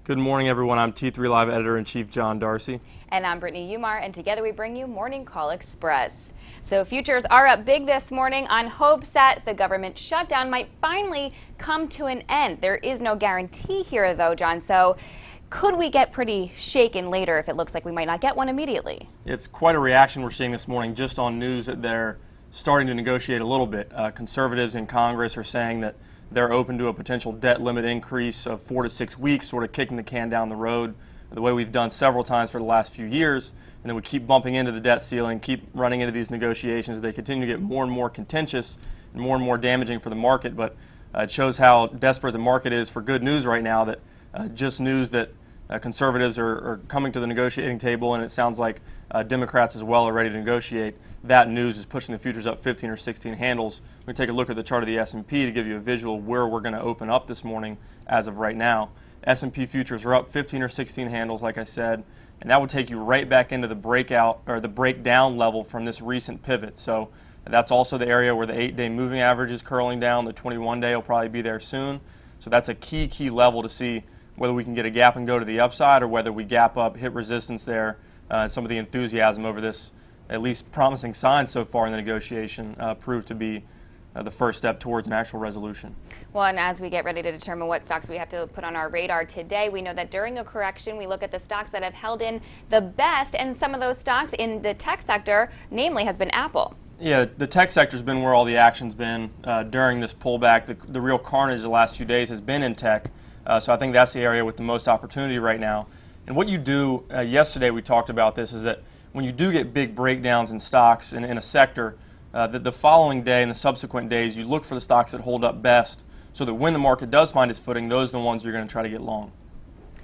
Good morning, everyone. I'm T3 Live Editor-in-Chief John Darcy. And I'm Brittany Umar, and together we bring you Morning Call Express. So futures are up big this morning on hopes that the government shutdown might finally come to an end. There is no guarantee here, though, John. So could we get pretty shaken later if it looks like we might not get one immediately? It's quite a reaction we're seeing this morning just on news that they're starting to negotiate a little bit. Conservatives in Congress are saying that they're open to a potential debt limit increase of 4 to 6 weeks, sort of kicking the can down the road the way we've done several times for the last few years. And then we keep bumping into the debt ceiling, keep running into these negotiations. They continue to get more and more contentious and more damaging for the market. But it shows how desperate the market is for good news right now, that just news that conservatives are coming to the negotiating table, and it sounds like Democrats as well are ready to negotiate. That news is pushing the futures up 15 or 16 handles. We're going to take a look at the chart of the S&P to give you a visual of where we're going to open up this morning as of right now. S&P futures are up 15 or 16 handles, like I said, and that would take you right back into the breakout or the breakdown level from this recent pivot. So that's also the area where the 8-day moving average is curling down. The 21-day will probably be there soon. So that's a key level to see whether we can get a gap and go to the upside, or whether we gap up, hit resistance there. Some of the enthusiasm over this, at least promising signs so far in the negotiation, proved to be the first step towards an actual resolution. Well, and as we get ready to determine what stocks we have to put on our radar today, we know that during a correction, we look at the stocks that have held in the best, and some of those stocks in the tech sector, namely, has been Apple. Yeah, the tech sector has been where all the action's been during this pullback. The real carnage the last few days has been in tech. So I think that's the area with the most opportunity right now. And what you do, yesterday we talked about this, is that when you do get big breakdowns in stocks in a sector, the following day and the subsequent days, you look for the stocks that hold up best, so that when the market does find its footing, those are the ones you're going to try to get long.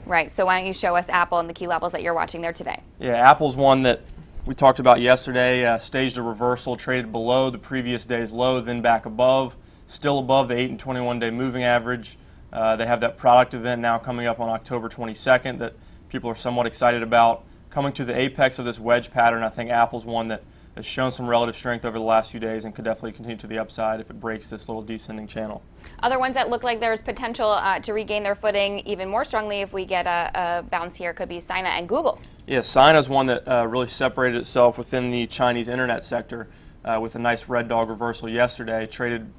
Right. So why don't you show us Apple and the key levels that you're watching there today? Yeah, Apple's one that we talked about yesterday, staged a reversal, traded below the previous day's low, then back above, still above the 8 and 21-day moving average. They have that product event now coming up on October 22nd that people are somewhat excited about. Coming to the apex of this wedge pattern, I think Apple's one that has shown some relative strength over the last few days and could definitely continue to the upside if it breaks this little descending channel. Other ones that look like there's potential to regain their footing even more strongly if we get a bounce here could be Sina and Google. Yeah, Sina's one that really separated itself within the Chinese internet sector with a nice red dog reversal yesterday. Traded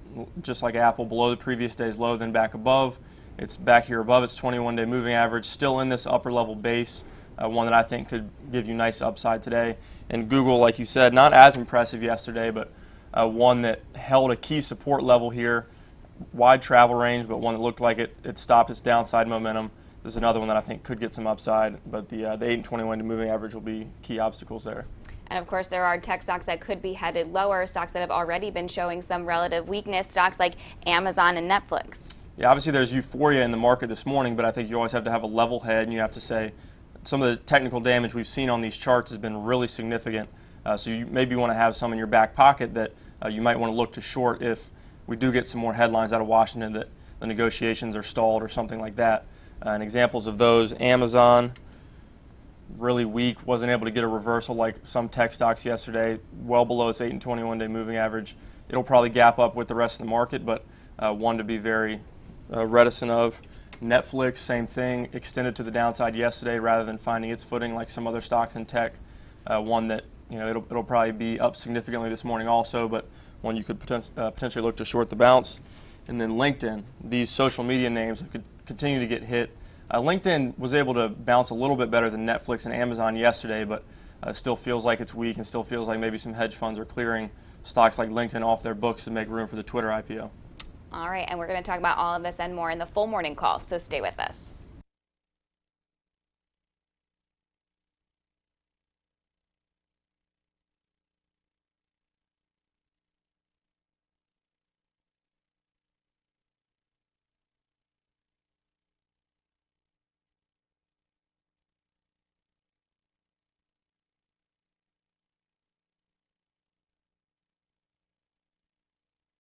just like Apple below the previous day's low, then back above. It's back here above its 21-day moving average, still in this upper level base, one that I think could give you nice upside today. And Google, like you said, not as impressive yesterday, but one that held a key support level here, wide travel range, but one that looked like it stopped its downside momentum. This is another one that I think could get some upside, but the 8 and 21-day moving average will be key obstacles there. And of course, there are tech stocks that could be headed lower, stocks that have already been showing some relative weakness, stocks like Amazon and Netflix. Yeah, obviously there's euphoria in the market this morning, but I think you always have to have a level head, and you have to say some of the technical damage we've seen on these charts has been really significant. So you maybe want to have some in your back pocket that you might want to look to short if we do get some more headlines out of Washington that the negotiations are stalled or something like that. And examples of those: Amazon, really weak, wasn't able to get a reversal like some tech stocks yesterday, well below its 8 and 21-day moving average. It'll probably gap up with the rest of the market, but one to be very reticent of. Netflix, same thing, extended to the downside yesterday rather than finding its footing like some other stocks in tech. One that, you know, it'll probably be up significantly this morning also, but one you could potentially look to short the bounce. And then LinkedIn, these social media names could continue to get hit. LinkedIn was able to bounce a little bit better than Netflix and Amazon yesterday, but still feels like it's weak and still feels like maybe some hedge funds are clearing stocks like LinkedIn off their books to make room for the Twitter IPO. All right, and we're going to talk about all of this and more in the full morning call, so stay with us.